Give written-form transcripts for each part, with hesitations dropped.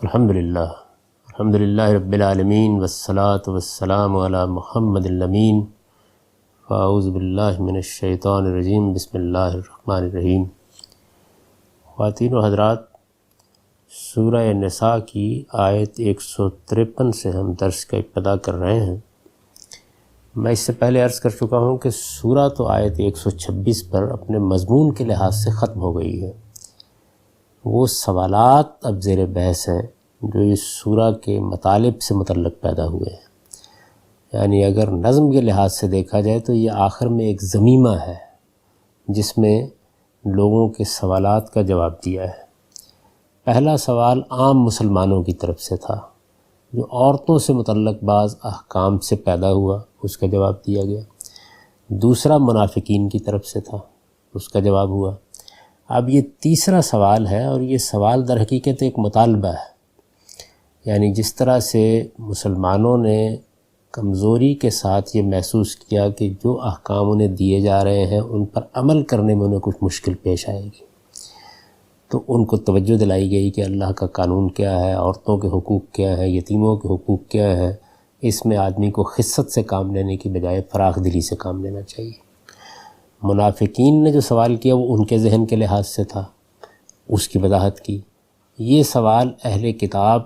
الحمدللہ رب العالمین والصلاة والسلام علی محمد الامین فاعوذ باللہ من الشیطان الرجیم بسم اللہ الرحمن الرحیم۔ خواتین و حضرات، سورہ نساء کی آیت 153 سے ہم درس کا ابتدا کر رہے ہیں۔ میں اس سے پہلے عرض کر چکا ہوں کہ سورہ تو آیت 126 پر اپنے مضمون کے لحاظ سے ختم ہو گئی ہے۔ وہ سوالات اب زیر بحث ہیں جو اس سورہ کے مطالب سے متعلق پیدا ہوئے ہیں۔ یعنی اگر نظم کے لحاظ سے دیکھا جائے تو یہ آخر میں ایک ضمیمہ ہے جس میں لوگوں کے سوالات کا جواب دیا ہے۔ پہلا سوال عام مسلمانوں کی طرف سے تھا جو عورتوں سے متعلق بعض احکام سے پیدا ہوا، اس کا جواب دیا گیا۔ دوسرا منافقین کی طرف سے تھا، اس کا جواب ہوا۔ اب یہ تیسرا سوال ہے، اور یہ سوال در حقیقت ایک مطالبہ ہے۔ یعنی جس طرح سے مسلمانوں نے کمزوری کے ساتھ یہ محسوس کیا کہ جو احکام انہیں دیے جا رہے ہیں ان پر عمل کرنے میں انہیں کچھ مشکل پیش آئے گی، تو ان کو توجہ دلائی گئی کہ اللہ کا قانون کیا ہے، عورتوں کے حقوق کیا ہے، یتیموں کے حقوق کیا ہے۔ اس میں آدمی کو خست سے کام لینے کی بجائے فراخ دلی سے کام لینا چاہیے۔ منافقین نے جو سوال کیا وہ ان کے ذہن کے لحاظ سے تھا، اس کی وضاحت کی۔ یہ سوال اہل کتاب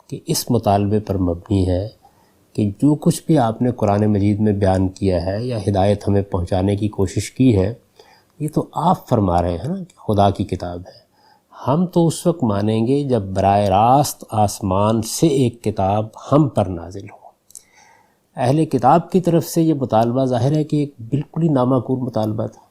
کے اس مطالبے پر مبنی ہے کہ جو کچھ بھی آپ نے قرآن مجید میں بیان کیا ہے یا ہدایت ہمیں پہنچانے کی کوشش کی ہے، یہ تو آپ فرما رہے ہیں نا کہ خدا کی کتاب ہے۔ ہم تو اس وقت مانیں گے جب براہ راست آسمان سے ایک کتاب ہم پر نازل ہو۔ اہل کتاب کی طرف سے یہ مطالبہ ظاہر ہے کہ ایک بالکل ہی نامعقول مطالبہ تھا۔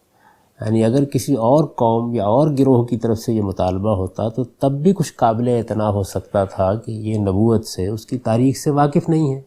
یعنی اگر کسی اور قوم یا اور گروہ کی طرف سے یہ مطالبہ ہوتا تو تب بھی کچھ قابل اعتنا ہو سکتا تھا کہ یہ نبوت سے، اس کی تاریخ سے واقف نہیں ہے۔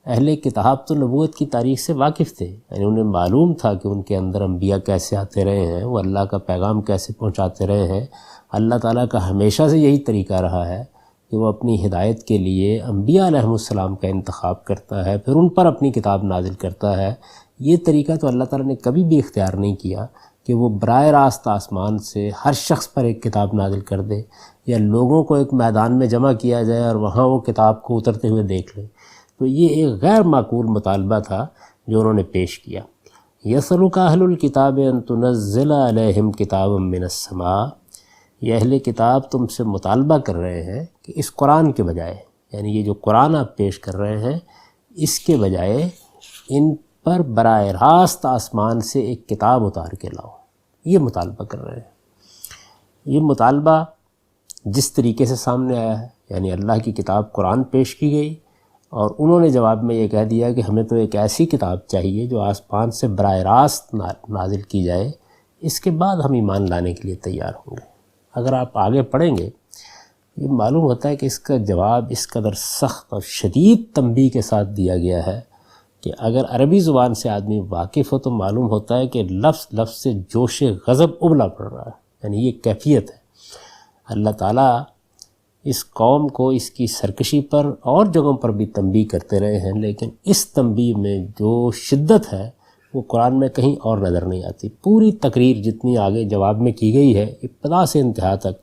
اہل کتاب تو نبوت کی تاریخ سے واقف تھے، یعنی انہیں معلوم تھا کہ ان کے اندر انبیاء کیسے آتے رہے ہیں، وہ اللہ کا پیغام کیسے پہنچاتے رہے ہیں۔ اللہ تعالیٰ کا ہمیشہ سے یہی طریقہ رہا ہے کہ وہ اپنی ہدایت کے لیے انبیاء علیہ السلام کا انتخاب کرتا ہے، پھر ان پر اپنی کتاب نازل کرتا ہے۔ یہ طریقہ تو اللہ تعالیٰ نے کبھی بھی اختیار نہیں کیا کہ وہ براہ راست آسمان سے ہر شخص پر ایک کتاب نازل کر دے، یا لوگوں کو ایک میدان میں جمع کیا جائے اور وہاں وہ کتاب کو اترتے ہوئے دیکھ لیں۔ تو یہ ایک غیر معقول مطالبہ تھا جو انہوں نے پیش کیا۔ یسألک اہل الکتاب ان تنزل علیہم کتابا من السماء، یہ اہل کتاب تم سے مطالبہ کر رہے ہیں کہ اس قرآن کے بجائے، یعنی یہ جو قرآن آپ پیش کر رہے ہیں، اس کے بجائے ان پر براہ راست آسمان سے ایک کتاب اتار کے لاؤ۔ یہ مطالبہ کر رہے ہیں۔ یہ مطالبہ جس طریقے سے سامنے آیا ہے، یعنی اللہ کی کتاب قرآن پیش کی گئی اور انہوں نے جواب میں یہ کہہ دیا کہ ہمیں تو ایک ایسی کتاب چاہیے جو آسمان سے براہ راست نازل کی جائے، اس کے بعد ہم ایمان لانے کے لیے تیار ہوں گے۔ اگر آپ آگے پڑھیں گے یہ معلوم ہوتا ہے کہ اس کا جواب اس قدر سخت اور شدید تنبیہ کے ساتھ دیا گیا ہے کہ اگر عربی زبان سے آدمی واقف ہو تو معلوم ہوتا ہے کہ لفظ سے جوش غضب ابلا پڑ رہا ہے، یعنی یہ کیفیت ہے۔ اللہ تعالیٰ اس قوم کو اس کی سرکشی پر اور جگہوں پر بھی تنبیہ کرتے رہے ہیں، لیکن اس تنبیہ میں جو شدت ہے وہ قرآن میں کہیں اور نظر نہیں آتی۔ پوری تقریر جتنی آگے جواب میں کی گئی ہے ابتدا سے انتہا تک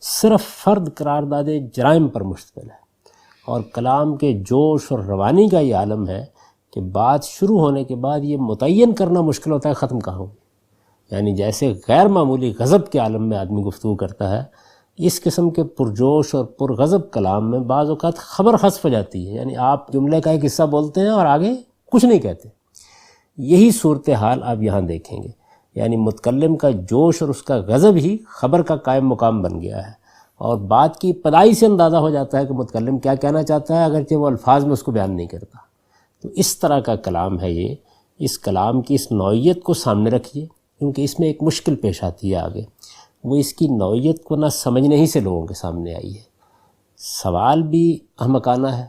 صرف فرد قرارداد جرائم پر مشتمل ہے، اور کلام کے جوش اور روانی کا یہ عالم ہے کہ بات شروع ہونے کے بعد یہ متعین کرنا مشکل ہوتا ہے ختم کہاں ہوگی۔ یعنی جیسے غیر معمولی غضب کے عالم میں آدمی گفتگو کرتا ہے، اس قسم کے پرجوش اور پرغضب کلام میں بعض اوقات خبر حذف ہو جاتی ہے، یعنی آپ جملے کا ایک حصہ بولتے ہیں اور آگے کچھ نہیں کہتے۔ یہی صورتحال آپ یہاں دیکھیں گے، یعنی متکلم کا جوش اور اس کا غضب ہی خبر کا قائم مقام بن گیا ہے، اور بات کی ابتدائی سے اندازہ ہو جاتا ہے کہ متکلم کیا کہنا چاہتا ہے، اگرچہ وہ الفاظ میں اس کو بیان نہیں کرتا۔ تو اس طرح کا کلام ہے یہ۔ اس کلام کی اس نوعیت کو سامنے رکھیے، کیونکہ اس میں ایک مشکل پیش آتی ہے آگے، وہ اس کی نوعیت کو نہ سمجھنے ہی سے لوگوں کے سامنے آئی ہے۔ سوال بھی احمقانہ ہے،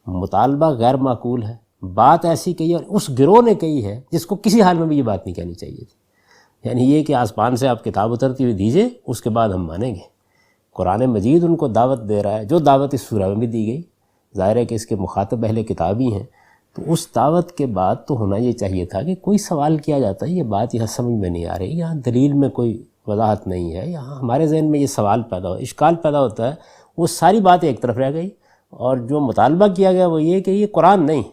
مطالبہ غیر معقول ہے، بات ایسی کہی اور اس گروہ نے کہی ہے جس کو کسی حال میں بھی یہ بات نہیں کہنی چاہیے تھی۔ یعنی یہ کہ آسمان سے آپ کتاب اترتی ہوئی دیجئے، اس کے بعد ہم مانیں گے۔ قرآن مجید ان کو دعوت دے رہا ہے، جو دعوت اس سورہ میں بھی دی گئی، ظاہر ہے کہ اس کے مخاطب اہل کتاب ہی ہیں، تو اس دعوت کے بعد تو ہونا یہ چاہیے تھا کہ کوئی سوال کیا جاتا ہے، یہ بات یہاں سمجھ میں نہیں آ رہی، یہاں دلیل میں کوئی وضاحت نہیں ہے، یہاں ہمارے ذہن میں یہ سوال پیدا ہو، اشکال پیدا ہوتا ہے، وہ ساری بات ایک طرف رہ گئی، اور جو مطالبہ کیا گیا وہ یہ کہ یہ قرآن نہیں،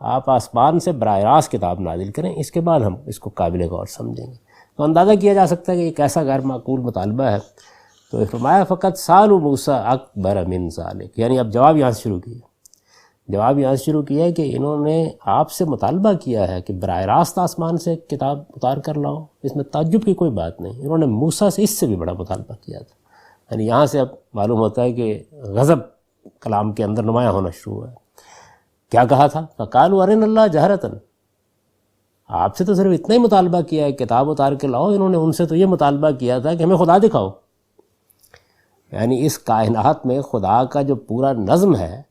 آپ آسمان سے براہ راست کتاب نازل کریں، اس کے بعد ہم اس کو قابل غور سمجھیں گے۔ تو اندازہ کیا جا سکتا ہے کہ یہ کیسا غیر معقول مطالبہ ہے۔ تو فرمایا فقط سالوا موسیٰ اکبر من ذالک، یعنی اب جواب یہاں سے شروع کیا، جواب یہاں سے شروع کیا ہے کہ انہوں نے آپ سے مطالبہ کیا ہے کہ براہ راست آسمان سے کتاب اتار کر لاؤ، اس میں تعجب کی کوئی بات نہیں، انہوں نے موسیٰ سے اس سے بھی بڑا مطالبہ کیا تھا۔ یعنی یہاں سے اب معلوم ہوتا ہے کہ غضب کلام کے اندر نمایاں ہونا شروع ہوا ہے۔ کیا کہا تھا؟ فقالوا ارنا اللہ جہرۃ، آپ سے تو صرف اتنا ہی مطالبہ کیا ہے کتاب اتار کے لاؤ، انہوں نے ان سے تو یہ مطالبہ کیا تھا کہ ہمیں خدا دکھاؤ۔ یعنی اس کائنات میں خدا کا جو پورا نظم ہے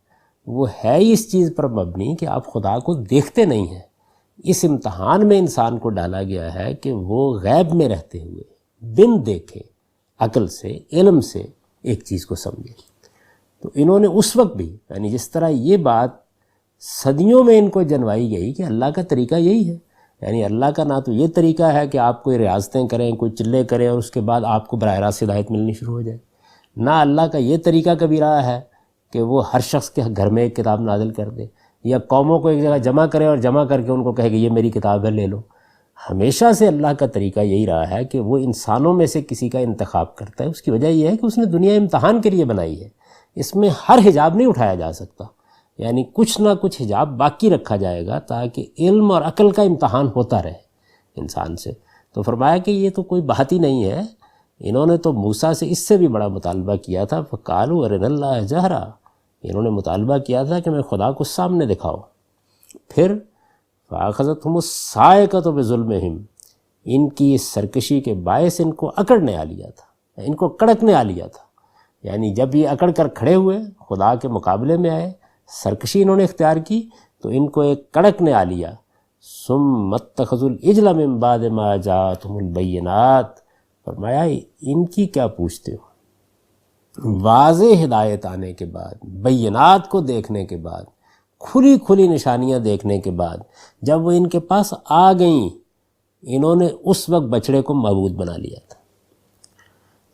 وہ ہے ہی اس چیز پر مبنی کہ آپ خدا کو دیکھتے نہیں ہیں۔ اس امتحان میں انسان کو ڈالا گیا ہے کہ وہ غیب میں رہتے ہوئے بن دیکھے عقل سے علم سے ایک چیز کو سمجھے۔ تو انہوں نے اس وقت بھی، یعنی جس طرح یہ بات صدیوں میں ان کو جنوائی گئی کہ اللہ کا طریقہ یہی ہے، یعنی اللہ کا نہ تو یہ طریقہ ہے کہ آپ کوئی ریاضتیں کریں، کوئی چلے کریں اور اس کے بعد آپ کو براہ راست ہدایت ملنی شروع ہو جائے، نہ اللہ کا یہ طریقہ کبھی رہا ہے کہ وہ ہر شخص کے گھر میں ایک کتاب نازل کر دے، یا قوموں کو ایک جگہ جمع کرے اور جمع کر کے ان کو کہے کہ یہ میری کتاب ہے لے لو۔ ہمیشہ سے اللہ کا طریقہ یہی رہا ہے کہ وہ انسانوں میں سے کسی کا انتخاب کرتا ہے۔ اس کی وجہ یہ ہے کہ اس نے دنیا امتحان کے لیے بنائی ہے، اس میں ہر حجاب نہیں اٹھایا جا سکتا، یعنی کچھ نہ کچھ حجاب باقی رکھا جائے گا تاکہ علم اور عقل کا امتحان ہوتا رہے انسان سے۔ تو فرمایا کہ یہ تو کوئی بات ہی نہیں ہے، انہوں نے تو موسیٰ سے اس سے بھی بڑا مطالبہ کیا تھا، فقالوا ارنا اللہ جہرا، انہوں نے مطالبہ کیا تھا کہ میں خدا کو سامنے دکھاؤ۔ پھر فاخذتہم الصاعقۃ بظلمہم، ان کی اس سرکشی کے باعث ان کو اکڑنے آ لیا تھا، ان کو کڑکنے آ لیا تھا۔ یعنی جب یہ اکڑ کر کھڑے ہوئے، خدا کے مقابلے میں آئے، سرکشی انہوں نے اختیار کی، تو ان کو ایک کڑکنے آ لیا۔ ثم اتخذوا العجل من بعد ما جاءتهم البینات، فرمایا ان کی کیا پوچھتے ہو؟ واضح ہدایت آنے کے بعد، بینات کو دیکھنے کے بعد، کھلی کھلی نشانیاں دیکھنے کے بعد، جب وہ ان کے پاس آ گئیں، انہوں نے اس وقت بچڑے کو معبود بنا لیا تھا۔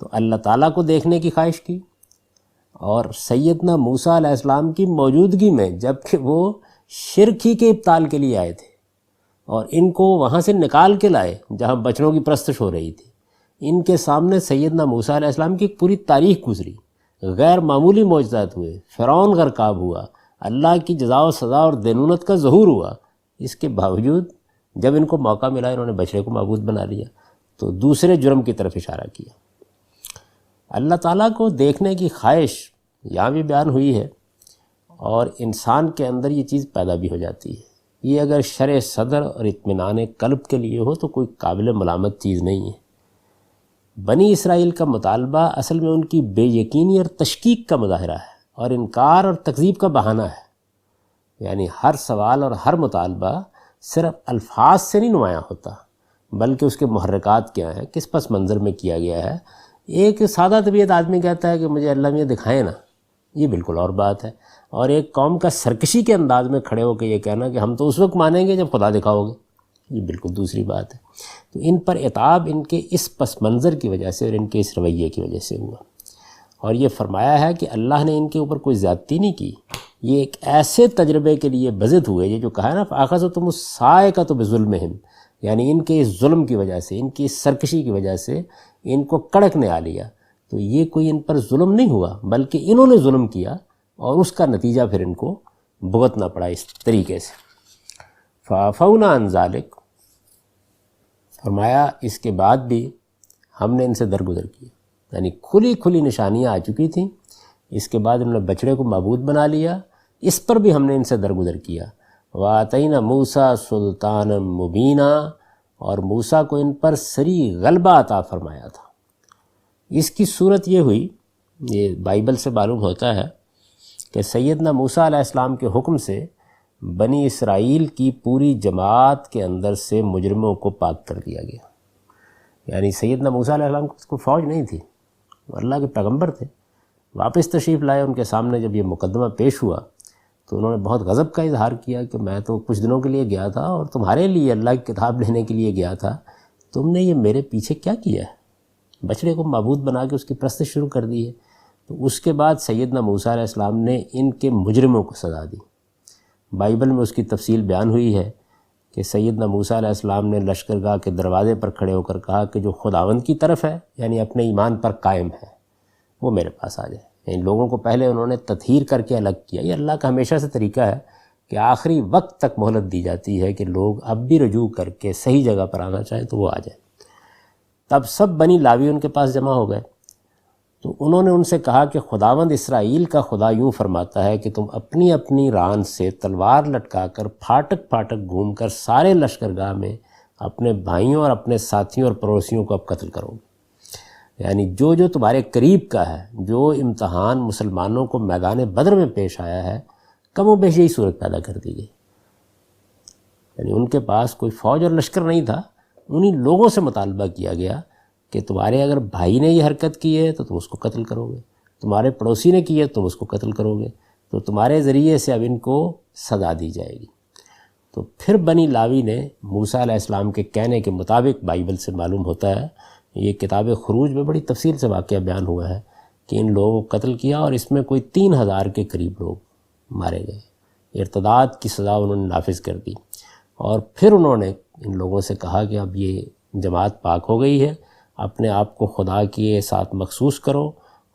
تو اللہ تعالیٰ کو دیکھنے کی خواہش کی، اور سیدنا موسیٰ علیہ السلام کی موجودگی میں، جب کہ وہ شرک ہی کے ابطال کے لیے آئے تھے اور ان کو وہاں سے نکال کے لائے جہاں بچڑوں کی پرستش ہو رہی تھی، ان کے سامنے سیدنا موسیٰ علیہ السلام کی پوری تاریخ گزری، غیر معمولی معجزات ہوئے، فرعون غرقاب ہوا، اللہ کی جزا و سزا اور دینونت کا ظہور ہوا۔ اس کے باوجود جب ان کو موقع ملا انہوں نے بچڑے کو معبود بنا لیا، تو دوسرے جرم کی طرف اشارہ کیا۔ اللہ تعالیٰ کو دیکھنے کی خواہش یہاں بھی بیان ہوئی ہے، اور انسان کے اندر یہ چیز پیدا بھی ہو جاتی ہے۔ یہ اگر شرح صدر اور اطمینان قلب کے لیے ہو تو کوئی قابل ملامت چیز نہیں ہے۔ بنی اسرائیل کا مطالبہ اصل میں ان کی بے یقینی اور تشکیک کا مظاہرہ ہے، اور انکار اور تکذیب کا بہانہ ہے۔ یعنی ہر سوال اور ہر مطالبہ صرف الفاظ سے نہیں نمایاں ہوتا، بلکہ اس کے محرکات کیا ہیں، کس پس منظر میں کیا گیا ہے۔ ایک سادہ طبیعت آدمی کہتا ہے کہ مجھے اللہ میں دکھائے نا، یہ بالکل اور بات ہے، اور ایک قوم کا سرکشی کے انداز میں کھڑے ہو کے یہ کہنا کہ ہم تو اس وقت مانیں گے جب خدا دکھاؤ گے، یہ بالکل دوسری بات ہے۔ تو ان پر عتاب ان کے اس پس منظر کی وجہ سے اور ان کے اس رویے کی وجہ سے ہوا، اور یہ فرمایا ہے کہ اللہ نے ان کے اوپر کوئی زیادتی نہیں کی، یہ ایک ایسے تجربے کے لیے بزد ہوئے، یہ جو کہا ہے نا فَأَخَذَتْهُمُ الصَّاعِقَةُ بِظُلْمِهِمْ، یعنی ان کے اس ظلم کی وجہ سے، ان کی اس سرکشی کی وجہ سے ان کو کڑکنے آ لیا۔ تو یہ کوئی ان پر ظلم نہیں ہوا، بلکہ انہوں نے ظلم کیا اور اس کا نتیجہ پھر ان کو بھگتنا پڑا اس طریقے سے۔ فَعَفَوْنَا عَنْ ذَلِكَ، فرمایا اس کے بعد بھی ہم نے ان سے درگزر کیا، یعنی کھلی کھلی نشانیاں آ چکی تھیں، اس کے بعد انہوں نے بچڑے کو معبود بنا لیا، اس پر بھی ہم نے ان سے درگزر کیا۔ وَآتَيْنَا مُوسَىٰ سُلْطَانًا مُبِينًا، اور موسیٰ کو ان پر سری غلبہ عطا فرمایا تھا۔ اس کی صورت یہ ہوئی، یہ بائبل سے معلوم ہوتا ہے کہ سیدنا موسیٰ علیہ السلام کے حکم سے بنی اسرائیل کی پوری جماعت کے اندر سے مجرموں کو پاک کر دیا گیا۔ یعنی سیدنا موسیٰ علیہ السلام کو فوج نہیں تھی، وہ اللہ کے پیغمبر تھے، واپس تشریف لائے، ان کے سامنے جب یہ مقدمہ پیش ہوا تو انہوں نے بہت غضب کا اظہار کیا کہ میں تو کچھ دنوں کے لیے گیا تھا اور تمہارے لیے اللہ کی کتاب لینے کے لیے گیا تھا، تم نے یہ میرے پیچھے کیا کیا ہے؟ بچڑے کو معبود بنا کے اس کی پرستش شروع کر دی ہے۔ تو اس کے بعد سیدنا موسیٰ علیہ السلام نے ان کے مجرموں کو سزا دی۔ بائبل میں اس کی تفصیل بیان ہوئی ہے کہ سیدنا موسیٰ علیہ السلام نے لشکرگاہ کے دروازے پر کھڑے ہو کر کہا کہ جو خداوند کی طرف ہے، یعنی اپنے ایمان پر قائم ہے، وہ میرے پاس آ جائے۔ یعنی لوگوں کو پہلے انہوں نے تطہیر کر کے الگ کیا۔ یہ اللہ کا ہمیشہ سے طریقہ ہے کہ آخری وقت تک مہلت دی جاتی ہے کہ لوگ اب بھی رجوع کر کے صحیح جگہ پر آنا چاہیں تو وہ آ جائیں۔ تب سب بنی لاوی ان کے پاس جمع ہو گئے، تو انہوں نے ان سے کہا کہ خداوند اسرائیل کا خدا یوں فرماتا ہے کہ تم اپنی اپنی ران سے تلوار لٹکا کر پھاٹک پھاٹک گھوم کر سارے لشکرگاہ میں اپنے بھائیوں اور اپنے ساتھیوں اور پڑوسیوں کو اب قتل کرو گے۔ یعنی جو جو تمہارے قریب کا ہے، جو امتحان مسلمانوں کو میدان بدر میں پیش آیا ہے، کم و بیش یہی صورت پیدا کر دی گئی۔ یعنی ان کے پاس کوئی فوج اور لشکر نہیں تھا، انہی لوگوں سے مطالبہ کیا گیا کہ تمہارے اگر بھائی نے یہ حرکت کی ہے تو تم اس کو قتل کرو گے، تمہارے پڑوسی نے کی ہے تو تم اس کو قتل کرو گے، تو تمہارے ذریعے سے اب ان کو سزا دی جائے گی۔ تو پھر بنی لاوی نے موسیٰ علیہ السلام کے کہنے کے مطابق، بائبل سے معلوم ہوتا ہے، یہ کتاب خروج میں بڑی تفصیل سے واقعہ بیان ہوا ہے کہ ان لوگوں کو قتل کیا، اور اس میں کوئی 3000 کے قریب لوگ مارے گئے۔ ارتداد کی سزا انہوں نے نافذ کر دی، اور پھر انہوں نے ان لوگوں سے کہا کہ اب یہ جماعت پاک ہو گئی ہے، اپنے آپ کو خدا کے ساتھ مخصوص کرو،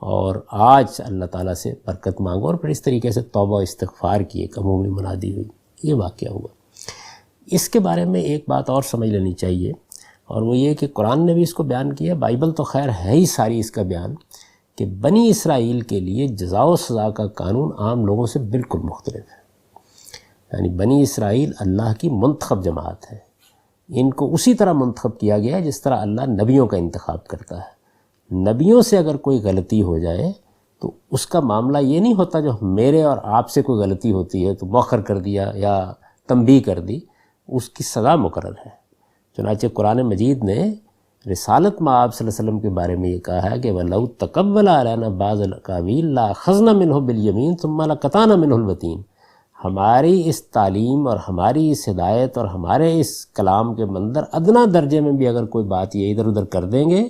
اور آج اللہ تعالیٰ سے برکت مانگو، اور پھر اس طریقے سے توبہ و استغفار کی ایک عمومی منادی ہوئی۔ یہ واقعہ ہوا۔ اس کے بارے میں ایک بات اور سمجھ لینی چاہیے، اور وہ یہ کہ قرآن نے بھی اس کو بیان کیا، بائبل تو خیر ہے ہی ساری اس کا بیان، کہ بنی اسرائیل کے لیے جزا و سزا کا قانون عام لوگوں سے بالکل مختلف ہے۔ یعنی بنی اسرائیل اللہ کی منتخب جماعت ہے، ان کو اسی طرح منتخب کیا گیا جس طرح اللہ نبیوں کا انتخاب کرتا ہے۔ نبیوں سے اگر کوئی غلطی ہو جائے تو اس کا معاملہ یہ نہیں ہوتا جو میرے اور آپ سے کوئی غلطی ہوتی ہے تو مؤخر کر دیا یا تنبیہ کر دی، اس کی سزا مقرر ہے۔ چنانچہ قرآن مجید نے رسالت مآب صلی اللہ علیہ وسلم کے بارے میں یہ کہا ہے کہ وَلَوْ تَقَوَّلَ عَلَيْنَا بَعْضَ الْأَقَاوِيلَ لَأَخَذْنَا مِنْهُ بِالْيَمِينِ ثُمَّ لَقَطَعْنَا مِنْهُ الْوَتِينَ۔ ہماری اس تعلیم اور ہماری اس ہدایت اور ہمارے اس کلام کے مندر ادنا درجے میں بھی اگر کوئی بات یہ ادھر ادھر کر دیں گے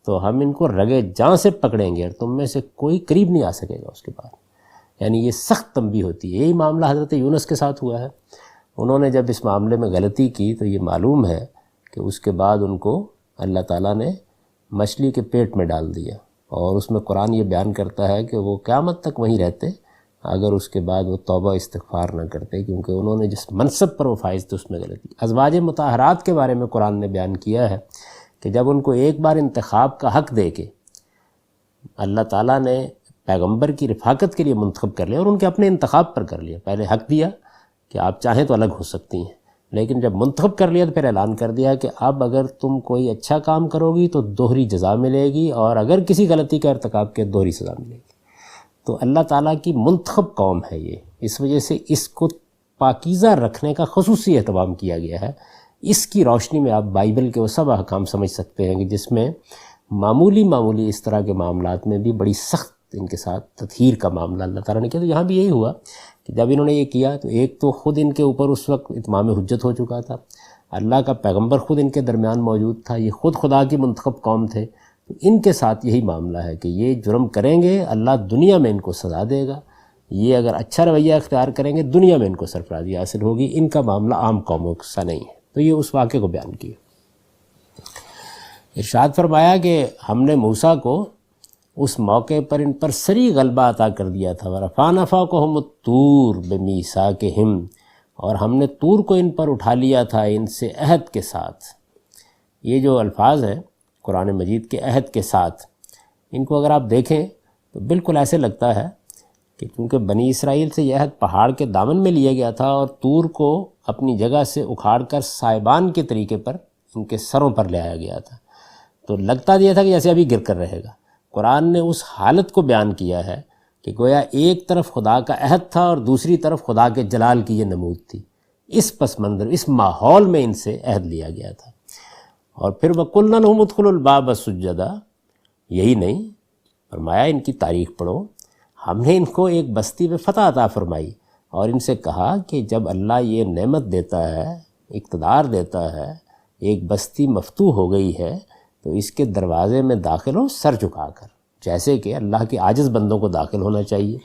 تو ہم ان کو رگے جاں سے پکڑیں گے، اور تم میں سے کوئی قریب نہیں آ سکے گا اس کے بعد۔ یعنی یہ سخت تنبیہ ہوتی ہے۔ یہی معاملہ حضرت یونس کے ساتھ ہوا ہے۔ انہوں نے جب اس معاملے میں غلطی کی تو یہ معلوم ہے کہ اس کے بعد ان کو اللہ تعالیٰ نے مچھلی کے پیٹ میں ڈال دیا، اور اس میں قرآن یہ بیان کرتا ہے کہ وہ قیامت تک وہیں رہتے اگر اس کے بعد وہ توبہ استغفار نہ کرتے، کیونکہ انہوں نے جس منصب پر وہ فائز تھے اس میں غلطی۔ ازواج مطہرات کے بارے میں قرآن نے بیان کیا ہے کہ جب ان کو ایک بار انتخاب کا حق دے کے اللہ تعالیٰ نے پیغمبر کی رفاقت کے لیے منتخب کر لیا، اور ان کے اپنے انتخاب پر کر لیا۔ پہلے حق دیا کہ آپ چاہیں تو الگ ہو سکتی ہیں، لیکن جب منتخب کر لیا تو پھر اعلان کر دیا کہ اب اگر تم کوئی اچھا کام کرو گی تو دوہری جزا ملے گی، اور اگر کسی غلطی کا ارتکاب کیا دوہری سزا ملے گی۔ تو اللہ تعالیٰ کی منتخب قوم ہے یہ، اس وجہ سے اس کو پاکیزہ رکھنے کا خصوصی اہتمام کیا گیا ہے۔ اس کی روشنی میں آپ بائبل کے وہ سب احکام سمجھ سکتے ہیں کہ جس میں معمولی اس طرح کے معاملات میں بھی بڑی سخت ان کے ساتھ تطہیر کا معاملہ اللہ تعالیٰ نے کیا۔ تو یہاں بھی یہی ہوا کہ جب انہوں نے یہ کیا تو ایک تو خود ان کے اوپر اس وقت اتمام حجت ہو چکا تھا، اللہ کا پیغمبر خود ان کے درمیان موجود تھا، یہ خود خدا کی منتخب قوم تھے، تو ان کے ساتھ یہی معاملہ ہے کہ یہ جرم کریں گے اللہ دنیا میں ان کو سزا دے گا، یہ اگر اچھا رویہ اختیار کریں گے دنیا میں ان کو سرفرازی حاصل ہوگی۔ ان کا معاملہ عام قوموں سا نہیں ہے۔ تو یہ اس واقعے کو بیان کیا۔ ارشاد فرمایا کہ ہم نے موسیٰ کو اس موقع پر ان پر سری غلبہ عطا کر دیا تھا، وَرَفَعْنَا فَوْقَهُمُ الطُّورَ بِمِيثَاقِهِمْ، اور ہم نے طور کو ان پر اٹھا لیا تھا ان سے عہد کے ساتھ۔ یہ جو الفاظ ہیں قرآن مجید کے عہد کے ساتھ، ان کو اگر آپ دیکھیں تو بالکل ایسے لگتا ہے کہ چونکہ بنی اسرائیل سے یہ عہد پہاڑ کے دامن میں لیا گیا تھا، اور طور کو اپنی جگہ سے اکھاڑ کر سائبان کے طریقے پر ان کے سروں پر لے آیا گیا تھا، تو لگتا یہ تھا کہ جیسے ابھی گر کر رہے گا۔ قرآن نے اس حالت کو بیان کیا ہے کہ گویا ایک طرف خدا کا عہد تھا اور دوسری طرف خدا کے جلال کی یہ نمود تھی۔ اس پس منظر، اس ماحول میں ان سے عہد لیا گیا تھا۔ اور پھر وَقُلْنَا لَهُمُ ادْخُلُوا الْبَابَ سُجَّدًا، یہی نہیں، فرمایا ان کی تاریخ پڑھو، ہم نے ان کو ایک بستی میں فتح عطا فرمائی، اور ان سے کہا کہ جب اللہ یہ نعمت دیتا ہے، اقتدار دیتا ہے، ایک بستی مفتوح ہو گئی ہے، تو اس کے دروازے میں داخل ہو سر جھکا کر، جیسے کہ اللہ کے عاجز بندوں کو داخل ہونا چاہیے۔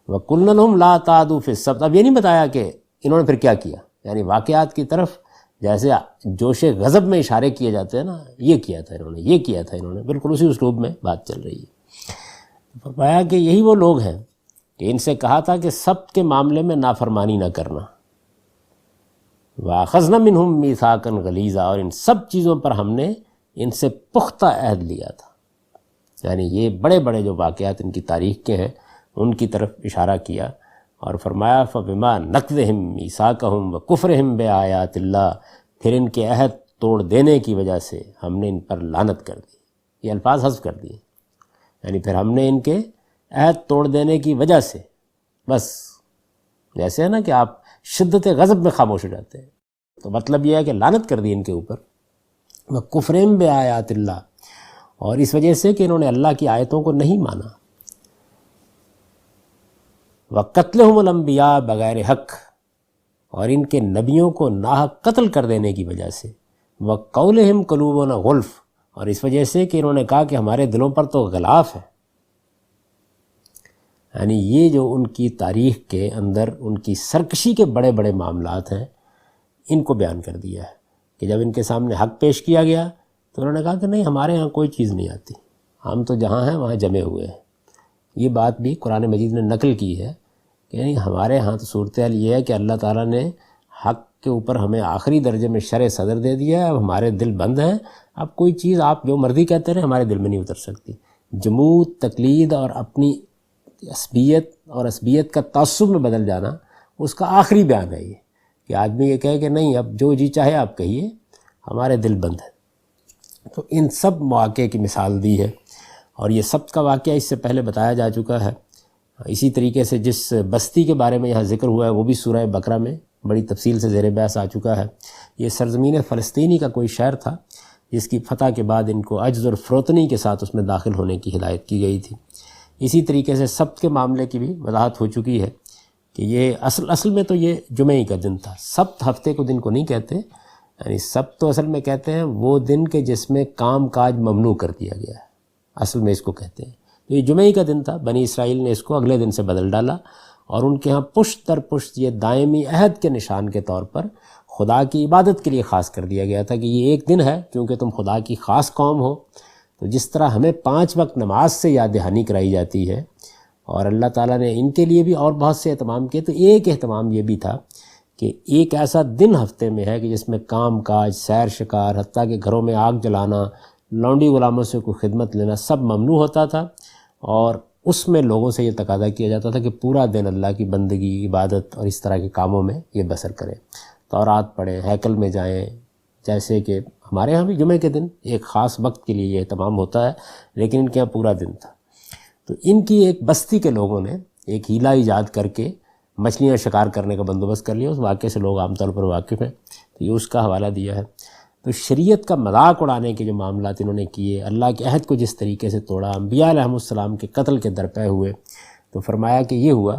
وَقُلْنَا لَهُمْ لَا تَعْدُوا فِي السَّبْتِ، اب یہ نہیں بتایا کہ انہوں نے پھر کیا کیا، یعنی واقعات کی طرف جیسے جوش غضب میں اشارے کیے جاتے ہیں نا، یہ کیا تھا انہوں نے، یہ کیا تھا انہوں نے، بالکل اسی اسلوب میں بات چل رہی ہے۔ فرمایا کہ یہی وہ لوگ ہیں کہ ان سے کہا تھا کہ سبت کے معاملے میں نافرمانی نہ کرنا، وَأَخَذْنَا مِنْهُمْ مِيثَاقًا غَلِيظًا، اور ان سب چیزوں پر ہم نے ان سے پختہ عہد لیا تھا، یعنی یہ بڑے بڑے جو واقعات ان کی تاریخ کے ہیں ان کی طرف اشارہ کیا، اور فرمایا فَبِمَا نَقْضِهِمْ مِيثَاقَهُمْ وَكُفْرِهِمْ بِآيَاتِ اللَّهِ، پھر ان کے عہد توڑ دینے کی وجہ سے ہم نے ان پر لعنت کر دی، یہ الفاظ حذف کر دیے، یعنی پھر ہم نے ان کے عہد توڑ دینے کی وجہ سے، بس جیسے ہے نا کہ آپ شدت غضب میں خاموش ہو جاتے ہیں، تو مطلب یہ ہے کہ لعنت کر دی ان کے اوپر، وَكُفْرِهِمْ بِآيَاتِ اللَّهِ، اور اس وجہ سے کہ انہوں نے اللہ کی آیتوں کو نہیں مانا، وَقَتْلِهُمُ الْأَنْبِيَاءَ بغیر حق، اور ان کے نبیوں کو ناحق قتل کر دینے کی وجہ سے، وَقَوْلِهِمْ قُلُوبُنَا غُلْفٌ، اور اس وجہ سے کہ انہوں نے کہا کہ ہمارے دلوں پر تو غلاف ہے، یعنی یہ جو ان کی تاریخ کے اندر ان کی سرکشی کے بڑے بڑے معاملات ہیں ان کو بیان کر دیا ہے، کہ جب ان کے سامنے حق پیش کیا گیا تو انہوں نے کہا کہ نہیں ہمارے ہاں کوئی چیز نہیں آتی، ہم تو جہاں ہیں وہاں جمے ہوئے ہیں۔ یہ بات بھی قرآن مجید نے نقل کی ہے کہ یعنی ہمارے ہاں تو صورتحال یہ ہے کہ اللہ تعالیٰ نے حق کے اوپر ہمیں آخری درجے میں شرع صدر دے دیا ہے، اب ہمارے دل بند ہیں، اب کوئی چیز آپ جو مرضی کہتے رہیں ہمارے دل میں نہیں اتر سکتی۔ جمود، تقلید اور اپنی عصبیت کا تعصب میں بدل جانا اس کا آخری بیان ہے یہ، کہ آدمی یہ کہے کہ نہیں اب جو جی چاہے آپ کہیے، ہمارے دل بند ہے۔ تو ان سب مواقع کی مثال دی ہے، اور یہ سب کا واقعہ اس سے پہلے بتایا جا چکا ہے۔ اسی طریقے سے جس بستی کے بارے میں یہاں ذکر ہوا ہے وہ بھی سورہ بقرہ میں بڑی تفصیل سے زیر بحث آ چکا ہے۔ یہ سرزمین فلسطینی کا کوئی شہر تھا جس کی فتح کے بعد ان کو عجز اور فروتنی کے ساتھ اس میں داخل ہونے کی ہدایت کی گئی تھی۔ اسی طریقے سے سبت کے معاملے کی بھی وضاحت ہو چکی ہے کہ یہ اصل میں تو یہ جمعہ کا دن تھا، سبت ہفتے کو دن کو نہیں کہتے، یعنی سبت تو اصل میں کہتے ہیں وہ دن کے جس میں کام کاج ممنوع کر دیا گیا ہے، اصل میں اس کو کہتے ہیں۔ تو یہ جمعہ کا دن تھا، بنی اسرائیل نے اس کو اگلے دن سے بدل ڈالا، اور ان کے ہاں پشت در پشت یہ دائمی عہد کے نشان کے طور پر خدا کی عبادت کے لیے خاص کر دیا گیا تھا کہ یہ ایک دن ہے کیونکہ تم خدا کی خاص قوم ہو۔ تو جس طرح ہمیں 5 وقت نماز سے یاد دہانی کرائی جاتی ہے، اور اللہ تعالیٰ نے ان کے لیے بھی اور بہت سے اہتمام کیے، تو ایک اہتمام یہ بھی تھا کہ ایک ایسا دن ہفتے میں ہے کہ جس میں کام کاج، سیر شکار، حتیٰ کہ گھروں میں آگ جلانا، لونڈی غلاموں سے کوئی خدمت لینا سب ممنوع ہوتا تھا، اور اس میں لوگوں سے یہ تقاضا کیا جاتا تھا کہ پورا دن اللہ کی بندگی، عبادت اور اس طرح کے کاموں میں یہ بسر کریں، تورات پڑھیں، ہیکل میں جائیں، جیسے کہ ہمارے ہاں بھی جمعہ کے دن ایک خاص وقت کے لیے یہ اہتمام ہوتا ہے، لیکن ان کے یہاں پورا دن تھا۔ تو ان کی ایک بستی کے لوگوں نے ایک ہیلا ایجاد کر کے مچھلیاں شکار کرنے کا بندوبست کر لیا، اس واقعے سے لوگ عام طور پر واقف ہیں، تو یہ اس کا حوالہ دیا ہے۔ تو شریعت کا مذاق اڑانے کے جو معاملات انہوں نے کیے، اللہ کے عہد کو جس طریقے سے توڑا، انبیاء علیہ السلام کے قتل کے درپے ہوئے، تو فرمایا کہ یہ ہوا،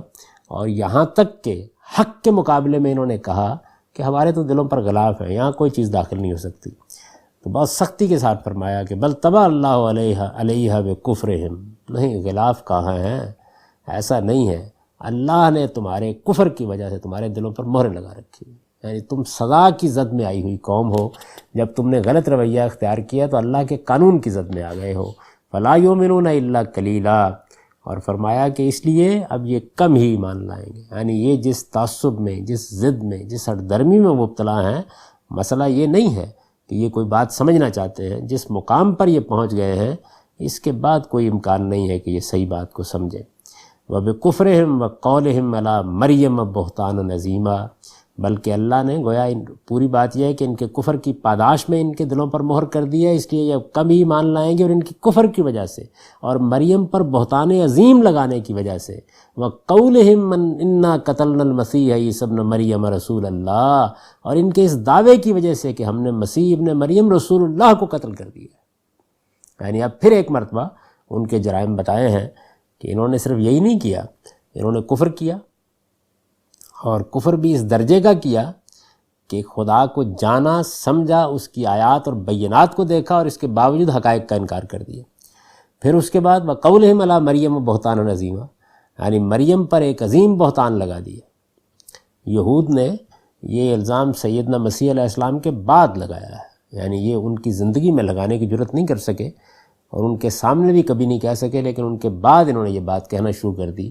اور یہاں تک کہ حق کے مقابلے میں انہوں نے کہا کہ ہمارے تو دلوں پر غلاف ہے، یہاں کوئی چیز داخل نہیں ہو سکتی، تو بہت سختی کے ساتھ فرمایا کہ بل طبع اللہ علیہ بکفرہم، نہیں غلاف کہاں ہیں، ایسا نہیں ہے، اللہ نے تمہارے کفر کی وجہ سے تمہارے دلوں پر مہر لگا رکھی، یعنی تم سزا کی زد میں آئی ہوئی قوم ہو، جب تم نے غلط رویہ اختیار کیا تو اللہ کے قانون کی زد میں آ گئے ہو۔ فلا یؤمنون الا قلیلا، اور فرمایا کہ اس لیے اب یہ کم ہی ایمان لائیں گے، یعنی یہ جس تعصب میں، جس ضد میں، جس ہٹ درمی میں مبتلا ہیں، مسئلہ یہ نہیں ہے کہ یہ کوئی بات سمجھنا چاہتے ہیں، جس مقام پر یہ پہنچ گئے ہیں اس کے بعد کوئی امکان نہیں ہے کہ یہ صحیح بات کو سمجھیں۔ وَبِكُفْرِهِمْ وَقَوْلِهِمْ عَلَىٰ مَرْيَمَ بُهْتَانًا عَظِيمًا، بلکہ اللہ نے گویا پوری بات یہ ہے کہ ان کے کفر کی پاداش میں ان کے دلوں پر مہر کر دیا، اس لیے یہ کم ہی مان لائیں گے، اور ان کی کفر کی وجہ سے اور مریم پر بہتان عظیم لگانے کی وجہ سے، وَقَوْلِهِمْ إِنَّا قَتَلْنَا الْمَسِيحَ عِيسَى ابْنَ مَرْيَمَ رَسُولَ اللَّهِ، اور ان کے اس دعوے کی وجہ سے کہ ہم نے مسیح ابن مریم رسول اللہ کو قتل کر دیا۔ یعنی اب پھر ایک مرتبہ ان کے جرائم بتائے ہیں کہ انہوں نے صرف یہی نہیں کیا، انہوں نے کفر کیا، اور کفر بھی اس درجے کا کیا کہ خدا کو جانا، سمجھا، اس کی آیات اور بینات کو دیکھا، اور اس کے باوجود حقائق کا انکار کر دیا۔ پھر اس کے بعد وَقَوْلِهِمْ عَلَىٰ مَرْيَمَ بُهْتَانًا عَظِيمًا، یعنی مریم پر ایک عظیم بہتان لگا دیا۔ یہود نے یہ الزام سیدنا مسیح علیہ السلام کے بعد لگایا ہے، یعنی یہ ان کی زندگی میں لگانے کی جرت نہیں کر سکے اور ان کے سامنے بھی کبھی نہیں کہہ سکے، لیکن ان کے بعد انہوں نے یہ بات کہنا شروع کر دی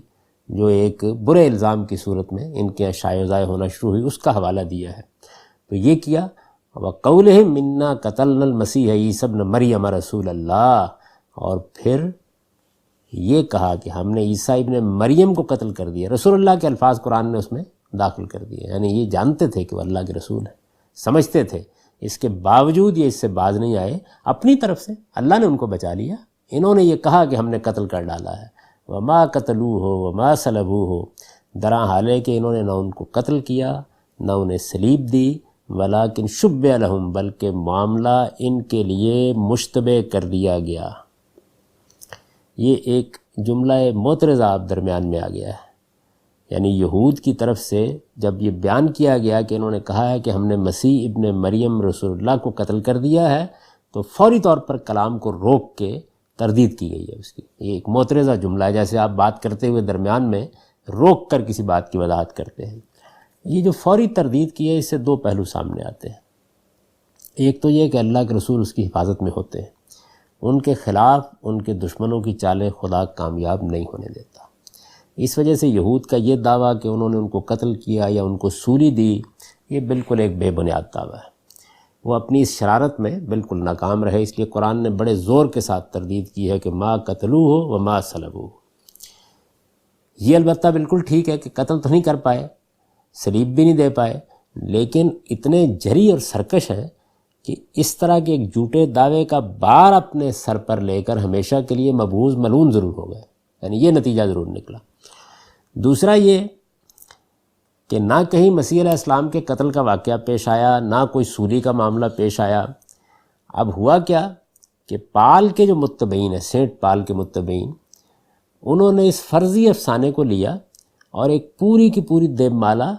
جو ایک برے الزام کی صورت میں ان کے شائع و ضائع ہونا شروع ہوئی، اس کا حوالہ دیا ہے۔ تو یہ کیا، وَقَوْلِهِمْ إِنَّا قَتَلْنَا الْمَسِيحَ عِيسَى ابْنَ مَرْيَمَ رَسُولَ اللَّهِ، اور پھر یہ کہا کہ ہم نے عیسیٰ ابن مریم کو قتل کر دیا۔ رسول اللہ کے الفاظ قرآن نے اس میں داخل کر دیے، یعنی یہ جانتے تھے کہ وہ اللہ کے رسول ہیں، سمجھتے تھے، اس کے باوجود یہ اس سے باز نہیں آئے، اپنی طرف سے اللہ نے ان کو بچا لیا۔ انہوں نے یہ کہا کہ ہم نے قتل کر ڈالا ہے، وما قتلوہ وما صلبوہ، درا حال ہے کہ انہوں نے نہ ان کو قتل کیا نہ انہیں صلیب دی، ولیکن شبہ لہم، بلکہ معاملہ ان کے لیے مشتبہ کر دیا گیا۔ یہ ایک جملہ معترضہ آپ درمیان میں آ گیا ہے، یعنی یہود کی طرف سے جب یہ بیان کیا گیا کہ انہوں نے کہا ہے کہ ہم نے مسیح ابن مریم رسول اللہ کو قتل کر دیا ہے، تو فوری طور پر کلام کو روک کے تردید کی گئی ہے اس کی۔ یہ ایک معترضہ جملہ ہے، جیسے آپ بات کرتے ہوئے درمیان میں روک کر کسی بات کی وضاحت کرتے ہیں۔ یہ جو فوری تردید کی ہے، اس سے دو پہلو سامنے آتے ہیں۔ ایک تو یہ کہ اللہ کے رسول اس کی حفاظت میں ہوتے ہیں، ان کے خلاف ان کے دشمنوں کی چالیں خدا کامیاب نہیں ہونے دیتا۔ اس وجہ سے یہود کا یہ دعویٰ کہ انہوں نے ان کو قتل کیا یا ان کو سولی دی، یہ بالکل ایک بے بنیاد دعویٰ ہے۔ وہ اپنی اس شرارت میں بالکل ناکام رہے، اس لیے قرآن نے بڑے زور کے ساتھ تردید کی ہے کہ ما قتلوہ وما صلبوہ۔ یہ البتہ بالکل ٹھیک ہے کہ قتل تو نہیں کر پائے، صلیب بھی نہیں دے پائے، لیکن اتنے جری اور سرکش ہیں کہ اس طرح کے ایک جھوٹے دعوے کا بار اپنے سر پر لے کر ہمیشہ کے لیے مبعوث ملعون ضرور ہو گئے، یعنی یہ نتیجہ ضرور نکلا۔ دوسرا یہ کہ نہ کہیں مسیح علیہ السلام کے قتل کا واقعہ پیش آیا، نہ کوئی سولی کا معاملہ پیش آیا۔ اب ہوا کیا کہ پال کے جو متبعین ہیں، سینٹ پال کے متبعین، انہوں نے اس فرضی افسانے کو لیا اور ایک پوری کی پوری دیب مالا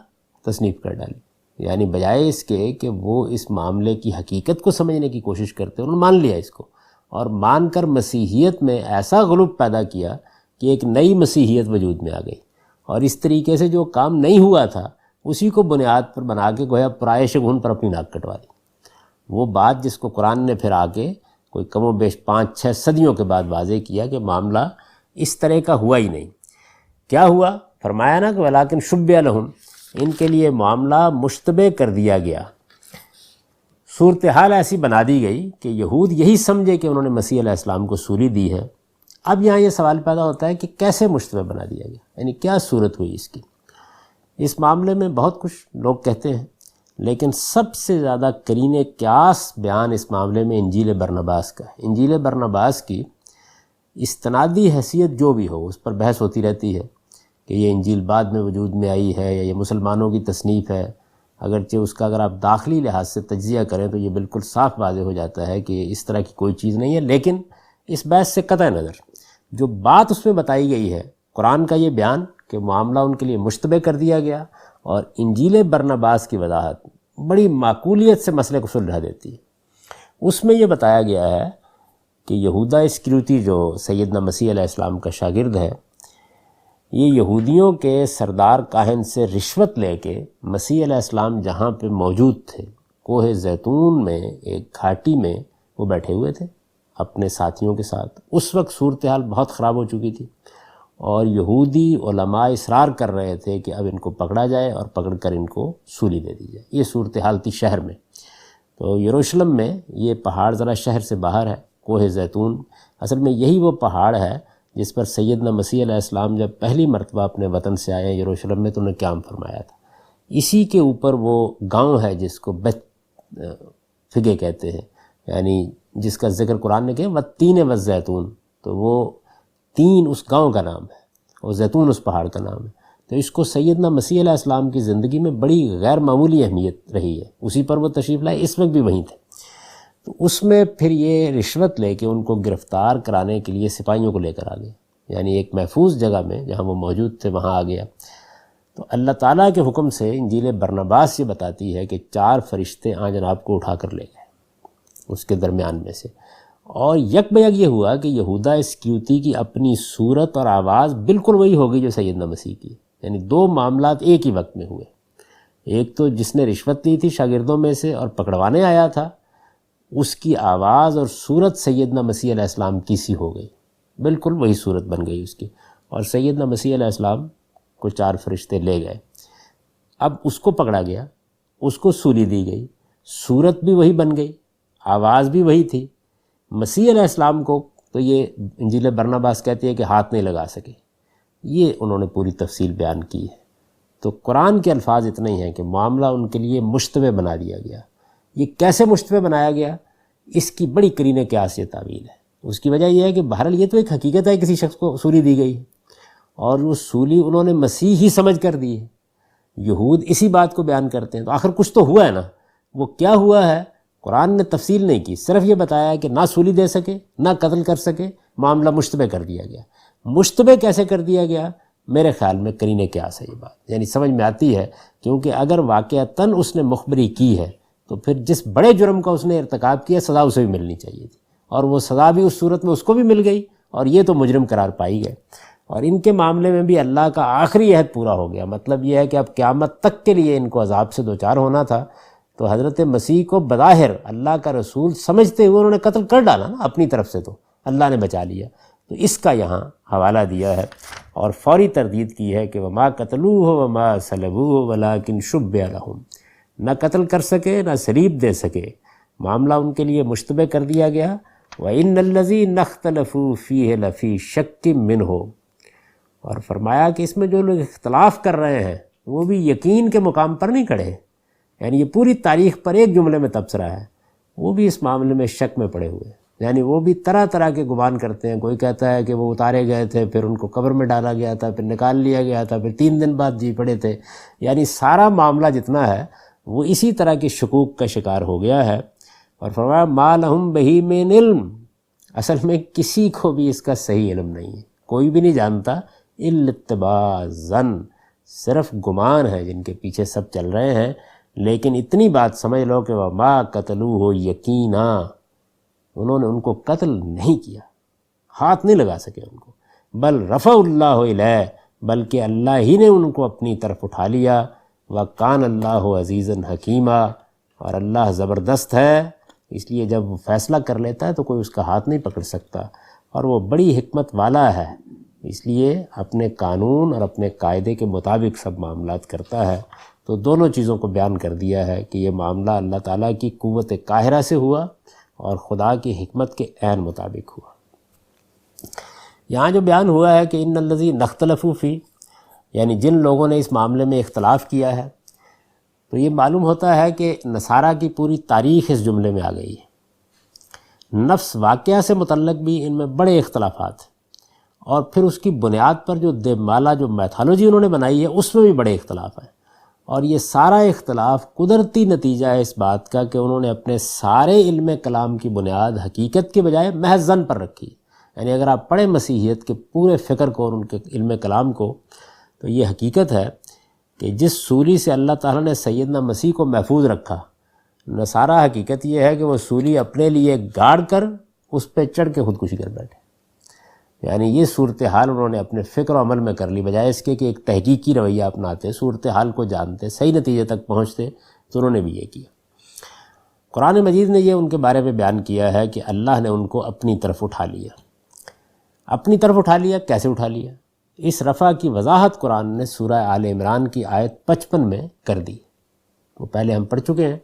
تصنیف کر ڈالی، یعنی بجائے اس کے کہ وہ اس معاملے کی حقیقت کو سمجھنے کی کوشش کرتے، انہوں نے مان لیا اس کو، اور مان کر مسیحیت میں ایسا غلوب پیدا کیا کہ ایک نئی مسیحیت وجود میں آ گئی، اور اس طریقے سے جو کام نہیں ہوا تھا اسی کو بنیاد پر بنا کے گویا پرائے شگون پر اپنی ناک کٹوا دی۔ وہ بات جس کو قرآن نے پھر آگے کوئی کم و بیش 5-6 صدیوں کے بعد واضح کیا کہ معاملہ اس طرح کا ہوا ہی نہیں۔ کیا ہوا؟ فرمایا نا کہ ولیکن شبہ لہم، ان کے لیے معاملہ مشتبہ کر دیا گیا، صورتحال ایسی بنا دی گئی کہ یہود یہی سمجھے کہ انہوں نے مسیح علیہ السلام کو سولی دی ہے۔ اب یہاں یہ سوال پیدا ہوتا ہے کہ کیسے مشتبہ بنا دیا گیا، یعنی کیا صورت ہوئی اس کی؟ اس معاملے میں بہت کچھ لوگ کہتے ہیں، لیکن سب سے زیادہ قرین قیاس بیان اس معاملے میں انجیل برنباس کا ہے۔ انجیل برنباس کی استنادی حیثیت جو بھی ہو، اس پر بحث ہوتی رہتی ہے کہ یہ انجیل بعد میں وجود میں آئی ہے یا یہ مسلمانوں کی تصنیف ہے، اگرچہ اس کا اگر آپ داخلی لحاظ سے تجزیہ کریں تو یہ بالکل صاف واضح ہو جاتا ہے کہ اس طرح کی کوئی چیز نہیں ہے، لیکن اس بحث سے قطع نظر جو بات اس میں بتائی گئی ہے، قرآن کا یہ بیان کہ معاملہ ان کے لیے مشتبہ کر دیا گیا، اور انجیل برنباس کی وضاحت بڑی معقولیت سے مسئلے کو سلجھا دیتی ہے۔ اس میں یہ بتایا گیا ہے کہ یہودا اسکریوتی جو سیدنا مسیح علیہ السلام کا شاگرد ہے، یہ یہودیوں کے سردار کاہن سے رشوت لے کے مسیح علیہ السلام جہاں پہ موجود تھے، کوہ زیتون میں ایک گھاٹی میں وہ بیٹھے ہوئے تھے اپنے ساتھیوں کے ساتھ۔ اس وقت صورتحال بہت خراب ہو چکی تھی، اور یہودی علماء اصرار کر رہے تھے کہ اب ان کو پکڑا جائے اور پکڑ کر ان کو سولی دے دی جائے۔ یہ صورتحال تھی شہر میں۔ تو یروشلم میں یہ پہاڑ ذرا شہر سے باہر ہے، کوہ زیتون، اصل میں یہی وہ پہاڑ ہے جس پر سیدنا مسیح علیہ السلام جب پہلی مرتبہ اپنے وطن سے آئے یروشلم میں تو انہیں قیام فرمایا تھا۔ اسی کے اوپر وہ گاؤں ہے جس کو بیت فگے کہتے ہیں، یعنی جس کا ذکر قرآن نے کیا والتین والزیتون، تو وہ تین اس گاؤں کا نام ہے اور زیتون اس پہاڑ کا نام ہے۔ تو اس کو سیدنا مسیح علیہ السلام کی زندگی میں بڑی غیر معمولی اہمیت رہی ہے، اسی پر وہ تشریف لائے، اس وقت بھی وہیں تھے۔ تو اس میں پھر یہ رشوت لے کے ان کو گرفتار کرانے کے لیے سپاہیوں کو لے کر آ گئے، یعنی ایک محفوظ جگہ میں جہاں وہ موجود تھے وہاں آ گیا۔ تو اللہ تعالیٰ کے حکم سے انجیل برنباس یہ بتاتی ہے کہ 4 فرشتے جناب کو اٹھا کر لے گئے اس کے درمیان میں سے، اور یک بیک یہ ہوا کہ یہودا اسکیوتی کی اپنی صورت اور آواز بالکل وہی ہو گئی جو سیدنا مسیح کی، یعنی دو معاملات ایک ہی وقت میں ہوئے۔ ایک تو جس نے رشوت لی تھی شاگردوں میں سے اور پکڑوانے آیا تھا، اس کی آواز اور صورت سیدنا مسیح علیہ السلام کی سی ہو گئی، بالکل وہی صورت بن گئی اس کی، اور سیدنا مسیح علیہ السلام کو 4 فرشتے لے گئے۔ اب اس کو پکڑا گیا، اس کو سولی دی گئی، صورت بھی وہی بن گئی، آواز بھی وہی تھی۔ مسیح علیہ السلام کو تو یہ انجیل برناباس کہتی ہے کہ ہاتھ نہیں لگا سکے، یہ انہوں نے پوری تفصیل بیان کی ہے۔ تو قرآن کے الفاظ اتنے ہی ہیں کہ معاملہ ان کے لیے مشتبہ بنا دیا گیا۔ یہ کیسے مشتبہ بنایا گیا، اس کی بڑی قرینہ قیاس تعویل ہے۔ اس کی وجہ یہ ہے کہ بہرحال یہ تو ایک حقیقت ہے، کسی شخص کو سولی دی گئی اور وہ سولی انہوں نے مسیح ہی سمجھ کر دی ہے۔ یہود اسی بات کو بیان کرتے ہیں، تو آخر کچھ تو ہوا ہے نا۔ وہ کیا ہوا ہے قرآن نے تفصیل نہیں کی، صرف یہ بتایا کہ نہ سولی دے سکے نہ قتل کر سکے، معاملہ مشتبہ کر دیا گیا۔ مشتبہ کیسے کر دیا گیا؟ میرے خیال میں قرینہ قیاس ہے یہ بات، یعنی سمجھ میں آتی ہے، کیونکہ اگر واقعتاً اس نے مخبری کی ہے تو پھر جس بڑے جرم کا اس نے ارتکاب کیا سزا اسے بھی ملنی چاہیے تھی، اور وہ سزا بھی اس صورت میں اس کو بھی مل گئی، اور یہ تو مجرم قرار پائی گئے۔ اور ان کے معاملے میں بھی اللہ کا آخری عہد پورا ہو گیا، مطلب یہ ہے کہ اب قیامت تک کے لیے ان کو عذاب سے دوچار ہونا تھا۔ تو حضرت مسیح کو بظاہر اللہ کا رسول سمجھتے ہوئے انہوں نے قتل کر ڈالا نا اپنی طرف سے، تو اللہ نے بچا لیا۔ تو اس کا یہاں حوالہ دیا ہے اور فوری تردید کی ہے کہ وما قتلوہ وما صلبوہ ولکن شبہ لہم، نہ قتل کر سکے نہ صلیب دے سکے، معاملہ ان کے لیے مشتبہ کر دیا گیا۔ وَإِنَّ الَّذِينَ اخْتَلَفُوا فِيهِ لَفِي شَكٍّ مِّنْهُ، اور فرمایا کہ اس میں جو لوگ اختلاف کر رہے ہیں وہ بھی یقین کے مقام پر نہیں کھڑے، یعنی یہ پوری تاریخ پر ایک جملے میں تبصرہ ہے، وہ بھی اس معاملے میں شک میں پڑے ہوئے ہیں، یعنی وہ بھی طرح طرح کے گمان کرتے ہیں۔ کوئی کہتا ہے کہ وہ اتارے گئے تھے، پھر ان کو قبر میں ڈالا گیا تھا، پھر نکال لیا گیا تھا، پھر 3 دن بعد جی پڑے تھے، یعنی سارا معاملہ جتنا ہے وہ اسی طرح کی شکوک کا شکار ہو گیا ہے۔ اور فرمایا ما لہم بہی من علم، اصل میں کسی کو بھی اس کا صحیح علم نہیں ہے، کوئی بھی نہیں جانتا، الا اتباع ظن، صرف گمان ہے جن کے پیچھے سب چل رہے ہیں۔ لیکن اتنی بات سمجھ لو کہ وما قتلوہ یقینا، انہوں نے ان کو قتل نہیں کیا، ہاتھ نہیں لگا سکے ان کو، بل رفع اللہ الیہ، بلکہ اللہ ہی نے ان کو اپنی طرف اٹھا لیا۔ وکان اللہ عزیزا حکیما، اور اللہ زبردست ہے، اس لیے جب وہ فیصلہ کر لیتا ہے تو کوئی اس کا ہاتھ نہیں پکڑ سکتا، اور وہ بڑی حکمت والا ہے، اس لیے اپنے قانون اور اپنے قاعدے کے مطابق سب معاملات کرتا ہے۔ تو دونوں چیزوں کو بیان کر دیا ہے کہ یہ معاملہ اللہ تعالیٰ کی قوت قاہرہ سے ہوا اور خدا کی حکمت کے عین مطابق ہوا۔ یہاں جو بیان ہوا ہے کہ ان الذین اختلفوا فی، یعنی جن لوگوں نے اس معاملے میں اختلاف کیا ہے، تو یہ معلوم ہوتا ہے کہ نصارہ کی پوری تاریخ اس جملے میں آ گئی ہے۔ نفس واقعہ سے متعلق بھی ان میں بڑے اختلافات ہیں، اور پھر اس کی بنیاد پر جو دیومالا جو میتھالوجی انہوں نے بنائی ہے اس میں بھی بڑے اختلاف ہیں، اور یہ سارا اختلاف قدرتی نتیجہ ہے اس بات کا کہ انہوں نے اپنے سارے علم کلام کی بنیاد حقیقت کے بجائے محض ظن پر رکھی۔ یعنی اگر آپ پڑھیں مسیحیت کے پورے فکر کو اور ان کے علم کلام کو، تو یہ حقیقت ہے کہ جس سولی سے اللہ تعالیٰ نے سیدنا مسیح کو محفوظ رکھا، نصارہ حقیقت یہ ہے کہ وہ سولی اپنے لیے گاڑ کر اس پہ چڑھ کے خودکشی کر بیٹھے۔ یعنی یہ صورتحال انہوں نے اپنے فکر و عمل میں کر لی، بجائے اس کے کہ ایک تحقیقی رویہ اپناتے، صورتحال کو جانتے، صحیح نتیجے تک پہنچتے، تو انہوں نے بھی یہ کیا۔ قرآن مجید نے یہ ان کے بارے میں بیان کیا ہے کہ اللہ نے ان کو اپنی طرف اٹھا لیا۔ اپنی طرف اٹھا لیا، کیسے اٹھا لیا؟ اس رفع کی وضاحت قرآن نے سورہ آل عمران کی آیت 55 میں کر دی، وہ پہلے ہم پڑھ چکے ہیں۔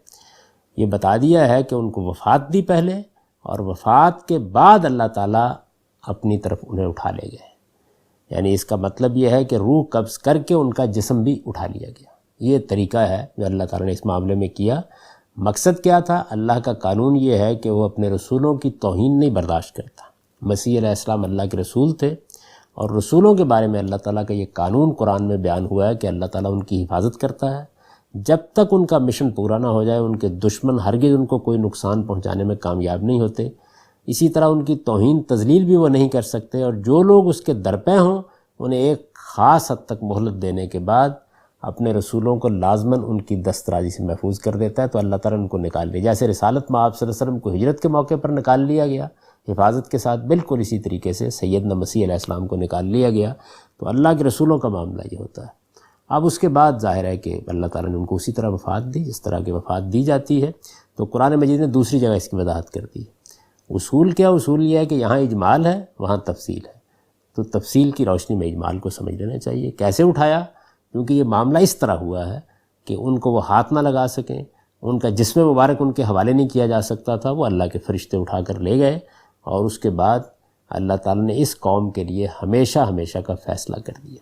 یہ بتا دیا ہے کہ ان کو وفات دی پہلے، اور وفات کے بعد اللہ تعالیٰ اپنی طرف انہیں اٹھا لے گئے۔ یعنی اس کا مطلب یہ ہے کہ روح قبض کر کے ان کا جسم بھی اٹھا لیا گیا۔ یہ طریقہ ہے جو اللہ تعالیٰ نے اس معاملے میں کیا۔ مقصد کیا تھا؟ اللہ کا قانون یہ ہے کہ وہ اپنے رسولوں کی توہین نہیں برداشت کرتا۔ مسیح علیہ السلام اللہ کے رسول تھے، اور رسولوں کے بارے میں اللہ تعالیٰ کا یہ قانون قرآن میں بیان ہوا ہے کہ اللہ تعالیٰ ان کی حفاظت کرتا ہے۔ جب تک ان کا مشن پورا نہ ہو جائے، ان کے دشمن ہرگز ان کو کوئی نقصان پہنچانے میں کامیاب نہیں ہوتے۔ اسی طرح ان کی توہین تذلیل بھی وہ نہیں کر سکتے، اور جو لوگ اس کے درپے ہوں انہیں ایک خاص حد تک مہلت دینے کے بعد اپنے رسولوں کو لازماً ان کی دسترازی سے محفوظ کر دیتا ہے۔ تو اللہ تعالیٰ ان کو نکال لیا، جیسے رسالت میں آپ صلی اللہ علیہ وسلم کو ہجرت کے موقع پر نکال لیا گیا، حفاظت کے ساتھ بالکل اسی طریقے سے سیدنا مسیح علیہ السلام کو نکال لیا گیا۔ تو اللہ کے رسولوں کا معاملہ یہ ہوتا ہے۔ اب اس کے بعد ظاہر ہے کہ اللہ تعالیٰ نے ان کو اسی طرح وفات دی جس طرح کی وفات دی جاتی ہے۔ تو قرآن مجید نے دوسری جگہ اس کی وضاحت کر دی۔ اصول کیا؟ اصول یہ ہے کہ یہاں اجمال ہے، وہاں تفصیل ہے، تو تفصیل کی روشنی میں اجمال کو سمجھ لینا چاہیے۔ کیسے اٹھایا؟ کیونکہ یہ معاملہ اس طرح ہوا ہے کہ ان کو وہ ہاتھ نہ لگا سکیں، ان کا جسم مبارک ان کے حوالے نہیں کیا جا سکتا تھا، وہ اللہ کے فرشتے اٹھا کر لے گئے، اور اس کے بعد اللہ تعالیٰ نے اس قوم کے لیے ہمیشہ ہمیشہ کا فیصلہ کر دیا۔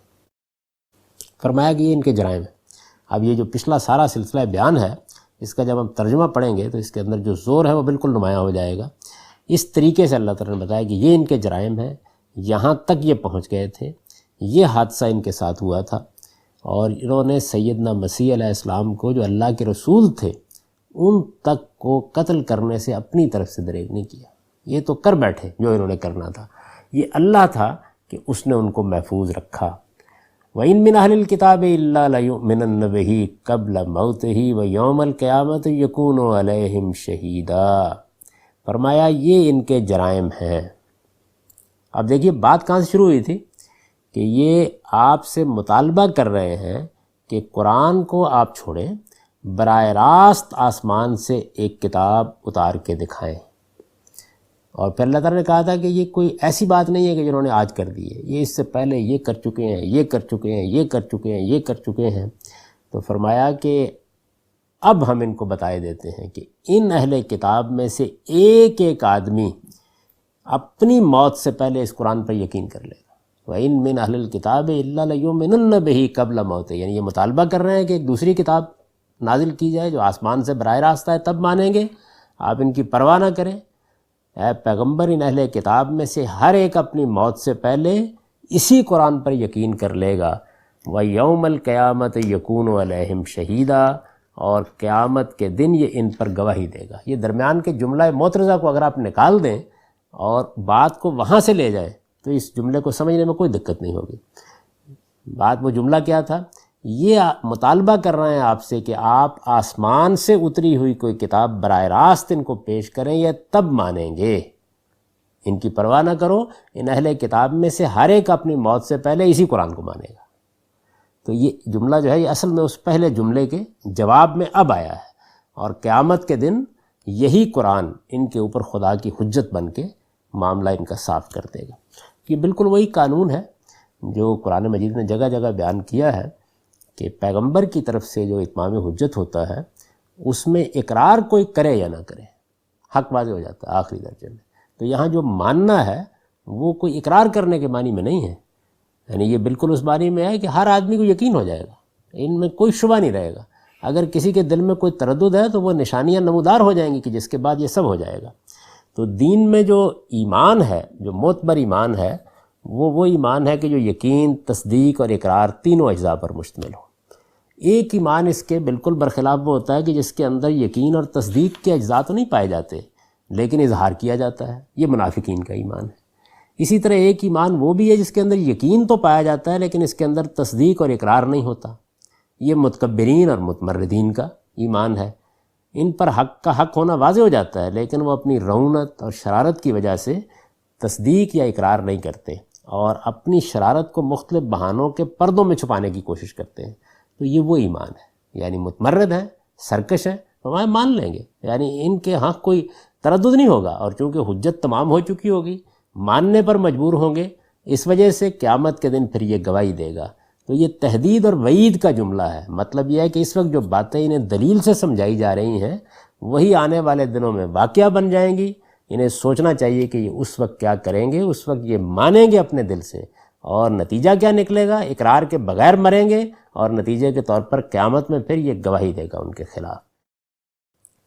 فرمایا کہ یہ ان کے جرائم ہیں۔ اب یہ جو پچھلا سارا سلسلہ بیان ہے، اس کا جب ہم ترجمہ پڑھیں گے تو اس کے اندر جو زور ہے وہ بالکل نمایاں ہو جائے گا۔ اس طریقے سے اللہ تعالیٰ نے بتایا کہ یہ ان کے جرائم ہیں، یہاں تک یہ پہنچ گئے تھے، یہ حادثہ ان کے ساتھ ہوا تھا، اور انہوں نے سیدنا مسیح علیہ السلام کو جو اللہ کے رسول تھے ان تک کو قتل کرنے سے اپنی طرف سے دریغ نہیں کیا۔ یہ تو کر بیٹھے جو انہوں نے کرنا تھا، یہ اللہ تھا کہ اس نے ان کو محفوظ رکھا۔ وَإِن مِّنْ أَهْلِ الْكِتَابِ إِلَّا لَيُؤْمِنَنَّ بِهِ قَبْلَ مَوْتِهِ وَيَوْمَ الْقِيَامَةِ يَكُونُ عَلَيْهِمْ شَهِيدًا۔ فرمایا یہ ان کے جرائم ہیں۔ اب دیکھیے بات کہاں سے شروع ہوئی تھی کہ یہ آپ سے مطالبہ کر رہے ہیں کہ قرآن کو آپ چھوڑیں، براہ راست آسمان سے ایک کتاب اتار کے دکھائیں، اور پھر اللہ تعالیٰ نے کہا تھا کہ یہ کوئی ایسی بات نہیں ہے کہ جنہوں نے آج کر دی ہے، یہ اس سے پہلے یہ کر چکے ہیں، یہ کر چکے ہیں، یہ کر چکے ہیں، یہ کر چکے ہیں۔ تو فرمایا کہ اب ہم ان کو بتائے دیتے ہیں کہ ان اہل کتاب میں سے ایک ایک آدمی اپنی موت سے پہلے اس قرآن پر یقین کر لے گا۔ وَإِن مِّنْ أَهْلِ الْكِتَابِ إِلَّا لَيُؤْمِنُنَّ بِهِ قَبْلَ مَوْتِهِ، یعنی یہ مطالبہ کر رہے ہیں کہ ایک دوسری کتاب نازل کی جائے جو آسمان سے براہ راست آئے، تب مانیں گے۔ آپ ان کی پرواہ نہ کریں، اے پیغمبر ان اہل کتاب میں سے ہر ایک اپنی موت سے پہلے اسی قرآن پر یقین کر لے گا۔ وَيَوْمَ الْقِيَامَةِ يَكُونُ عَلَيْهِمْ شَهِيدًا، اور قیامت کے دن یہ ان پر گواہی دے گا۔ یہ درمیان کے جملہ معترضہ کو اگر آپ نکال دیں اور بات کو وہاں سے لے جائیں تو اس جملے کو سمجھنے میں کوئی دقت نہیں ہوگی۔ بات وہ جملہ کیا تھا؟ یہ مطالبہ کر رہے ہیں آپ سے کہ آپ آسمان سے اتری ہوئی کوئی کتاب براہ راست ان کو پیش کریں، یا تب مانیں گے۔ ان کی پرواہ نہ کرو، ان اہل کتاب میں سے ہر ایک اپنی موت سے پہلے اسی قرآن کو مانے گا۔ تو یہ جملہ جو ہے یہ اصل میں اس پہلے جملے کے جواب میں اب آیا ہے، اور قیامت کے دن یہی قرآن ان کے اوپر خدا کی حجت بن کے معاملہ ان کا صاف کر دے گا۔ یہ بالکل وہی قانون ہے جو قرآن مجید نے جگہ جگہ بیان کیا ہے کہ پیغمبر کی طرف سے جو اتمام حجت ہوتا ہے اس میں اقرار کوئی کرے یا نہ کرے حق واضح ہو جاتا ہے آخری درجے میں۔ تو یہاں جو ماننا ہے وہ کوئی اقرار کرنے کے معنی میں نہیں ہے، یعنی یہ بالکل اس معنی میں ہے کہ ہر آدمی کو یقین ہو جائے گا، ان میں کوئی شبہ نہیں رہے گا۔ اگر کسی کے دل میں کوئی تردد ہے تو وہ نشانیاں نمودار ہو جائیں گی کہ جس کے بعد یہ سب ہو جائے گا۔ تو دین میں جو ایمان ہے، جو معتبر ایمان ہے، وہ ایمان ہے کہ جو یقین، تصدیق اور اقرار تینوں اجزاء پر مشتمل ہو۔ ایک ایمان اس کے بالکل برخلاف وہ ہوتا ہے کہ جس کے اندر یقین اور تصدیق کے اجزاء تو نہیں پائے جاتے لیکن اظہار کیا جاتا ہے، یہ منافقین کا ایمان ہے۔ اسی طرح ایک ایمان وہ بھی ہے جس کے اندر یقین تو پایا جاتا ہے لیکن اس کے اندر تصدیق اور اقرار نہیں ہوتا، یہ متکبرین اور متمردین کا ایمان ہے۔ ان پر حق کا حق ہونا واضح ہو جاتا ہے لیکن وہ اپنی رعونت اور شرارت کی وجہ سے تصدیق یا اقرار نہیں کرتے اور اپنی شرارت کو مختلف بہانوں کے پردوں میں چھپانے کی کوشش کرتے ہیں۔ تو یہ وہ ایمان ہے، یعنی متمرد ہے، سرکش ہے، تو ہمیں مان لیں گے، یعنی ان کے حق کوئی تردد نہیں ہوگا، اور چونکہ حجت تمام ہو چکی ہوگی ماننے پر مجبور ہوں گے، اس وجہ سے قیامت کے دن پھر یہ گواہی دے گا۔ تو یہ تہدید اور وعید کا جملہ ہے، مطلب یہ ہے کہ اس وقت جو باتیں انہیں دلیل سے سمجھائی جا رہی ہیں وہی آنے والے دنوں میں واقعہ بن جائیں گی۔ انہیں سوچنا چاہیے کہ یہ اس وقت کیا کریں گے، اس وقت یہ مانیں گے اپنے دل سے، اور نتیجہ کیا نکلے گا؟ اقرار کے بغیر مریں گے، اور نتیجے کے طور پر قیامت میں پھر یہ گواہی دے گا ان کے خلاف۔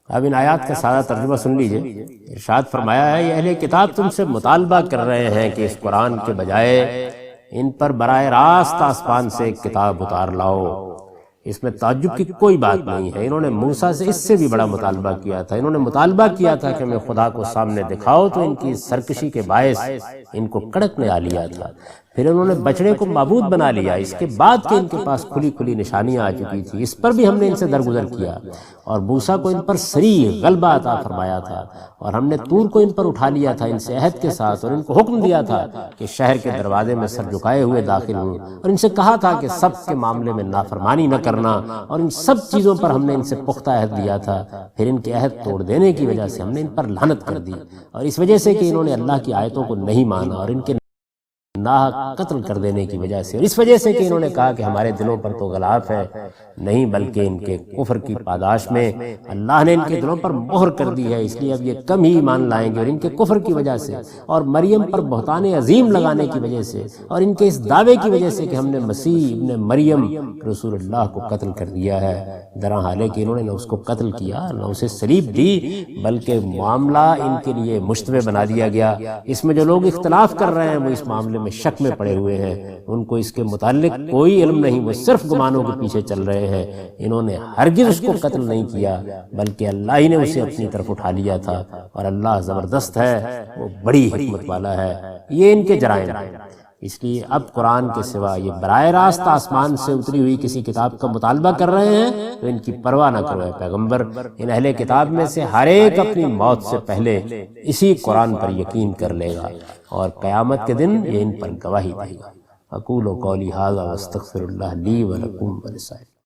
اب ان آیات کا سادہ ترجمہ سن لیجئے۔ ارشاد فرمایا ہے یہ اہل کتاب تم سے مطالبہ کر رہے ہیں کہ اس قرآن کے بجائے ان پر براہ راست آسمان سے ایک کتاب اتار لاؤ۔ اس میں تعجب کی کوئی بات نہیں ہے، انہوں نے موسیٰ سے اس سے بھی بڑا مطالبہ کیا تھا، انہوں نے مطالبہ کیا تھا کہ ہمیں خدا کو سامنے دکھاؤ، تو ان کی سرکشی کے باعث ان کو کڑک نے آ لیا تھا۔ پھر انہوں نے بچڑے کو معبود بنا لیا، اس کے بعد کہ ان کے پاس کھلی کھلی نشانیاں آ چکی تھی، اس پر بھی ہم نے ان سے درگزر کیا، اور موسیٰ کو ان پر سریع غلبہ عطا فرمایا تھا، اور ہم نے طور کو ان پر اٹھا لیا تھا ان سے عہد کے ساتھ، اور ان کو حکم دیا تھا کہ شہر کے دروازے میں سر جھکائے ہوئے داخل ہوں، اور ان سے کہا تھا کہ سب کے معاملے میں نافرمانی نہ کرنا، اور ان سب چیزوں پر ہم نے ان سے پختہ عہد لیا تھا۔ پھر ان کے عہد توڑ دینے کی وجہ سے ہم نے ان پر لعنت کر دی، اور اس وجہ سے کہ انہوں نے اللہ کی آیتوں کو نہیں مانا، اور ان کے ناحق قتل کر دینے کی وجہ سے، اور اس وجہ سے کہ انہوں نے کہا کہ ہمارے دلوں پر تو غلاف ہے، نہیں بلکہ ان کے کفر کی پاداش میں اللہ نے ان کے دلوں پر مہر کر دی ہے، اس لیے اب یہ کم ہی ایمان لائیں گے، اور ان کے کفر کی وجہ سے اور مریم پر بہتان عظیم لگانے کی وجہ سے، اور ان کے اس دعوے کی وجہ سے کہ ہم نے مسیح ابن مریم رسول اللہ کو قتل کر دیا ہے، درا حالے کہ انہوں نے نہ اس کو قتل کیا نہ اسے صلیب دی، بلکہ معاملہ ان کے لیے مشتبہ بنا دیا گیا۔ اس میں جو لوگ اختلاف کر رہے ہیں وہ اس معاملے میں شک میں پڑے ہوئے ہیں، ان کو اس کے متعلق کوئی علم نہیں، وہ صرف گمانوں کے پیچھے چل رہے ہیں۔ انہوں نے ہرگز اس کو قتل نہیں کیا، بلکہ اللہ ہی نے اسے اپنی طرف اٹھا لیا تھا، اور اللہ زبردست ہے، وہ بڑی حکمت والا ہے۔ یہ ان کے جرائم ہیں، اس لیے اب قرآن کے سوا یہ براہ راست آسمان سے اتری ہوئی کسی کتاب کا مطالبہ کر رہے ہیں تو ان کی پرواہ نہ کرو اے پیغمبر، ان اہل کتاب میں سے ہر ایک اپنی موت سے پہلے اسی قرآن پر یقین کر لے گا، اور قیامت کے دن یہ ان پر گواہی دے گا۔ اقول قولی ھذا واستغفر اللہ لی ولکم ولسائر